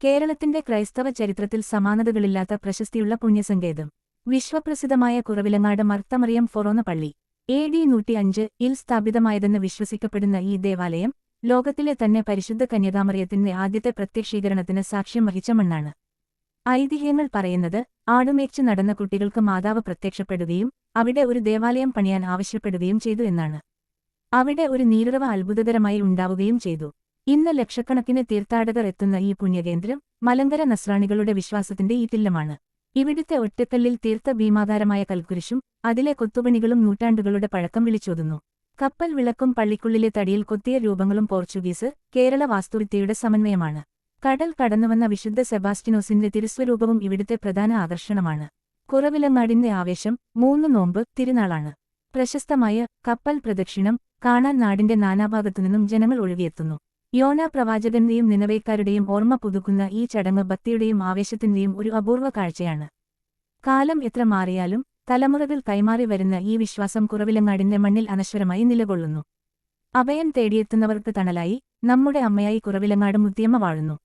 കേരളത്തിന്റെ ക്രൈസ്തവ ചരിത്രത്തിൽ സമാനതകളില്ലാത്ത പ്രശസ്തിയുള്ള പുണ്യസങ്കേതം. വിശ്വപ്രസിദ്ധമായ കുറവിലങ്ങാട് മർത്തമറിയം ഫൊറോന പള്ളി AD 105 സ്ഥാപിതമായതെന്ന് വിശ്വസിക്കപ്പെടുന്ന ഈ ദേവാലയം ലോകത്തിലെ തന്നെ പരിശുദ്ധ കന്യകാമറിയത്തിന്റെ ആദ്യത്തെ പ്രത്യക്ഷീകരണത്തിന് സാക്ഷ്യം വഹിച്ച മണ്ണാണ്. ഐതിഹ്യങ്ങൾ പറയുന്നത് ആടുമേച്ചു നടന്ന കുട്ടികൾക്ക് മാതാവ് പ്രത്യക്ഷപ്പെടുകയും അവിടെ ഒരു ദേവാലയം പണിയാൻ ആവശ്യപ്പെടുകയും ചെയ്തു എന്നാണ്. അവിടെ ഒരു നീരുറവ അത്ഭുതകരമായി ഉണ്ടാവുകയും ചെയ്തു. ഇന്ന് ലക്ഷക്കണക്കിന് തീർത്ഥാടകർ എത്തുന്ന ഈ പുണ്യകേന്ദ്രം മലങ്കര നസ്രാണികളുടെ വിശ്വാസത്തിന്റെ ഈറ്റില്ലമാണ്. ഇവിടുത്തെ ഒറ്റക്കല്ലിൽ തീർത്ത ഭീമാകാരമായ കൽക്കുരിശും അതിലെ കൊത്തുപണികളും നൂറ്റാണ്ടുകളുടെ പഴക്കം വിളിച്ചോതുന്നു. കപ്പൽ വിളക്കും പള്ളിക്കുള്ളിലെ തടിയിൽ കൊത്തിയ രൂപങ്ങളും പോർച്ചുഗീസ്, കേരള വാസ്തുവിദ്യയുടെ സമന്വയമാണ്. കടൽ കടന്നുവന്ന വിശുദ്ധ സെബാസ്റ്റിനോസിന്റെ തിരുസ്വരൂപവും ഇവിടുത്തെ പ്രധാന ആകർഷണമാണ്. കുറവിലങ്ങാടിന്റെ ആവേശം 3 നോമ്പ് തിരുനാളാണ്. പ്രശസ്തമായ കപ്പൽ പ്രദക്ഷിണം കാണാൻ നാടിന്റെ നാനാഭാഗത്തുനിന്നും ജനങ്ങൾ ഒഴുകിയെത്തുന്നു. യോനാ പ്രവാചകന്റെയും നിനവേക്കാരുടെയും ഓർമ്മ പുതുക്കുന്ന ഈ ചടങ്ങ് ഭക്തിയുടെയും ആവേശത്തിന്റെയും ഒരു അപൂർവ കാഴ്ചയാണ്. കാലം എത്ര മാറിയാലും തലമുറകൾ കൈമാറി വരുന്ന ഈ വിശ്വാസം കുറവിലങ്ങാടിന്റെ മണ്ണിൽ അനശ്വരമായി നിലകൊള്ളുന്നു. അഭയം തേടിയെത്തുന്നവർക്ക് തണലായി നമ്മുടെ അമ്മയായി കുറവിലങ്ങാട് മുത്തിയമ്മ വാഴുന്നു.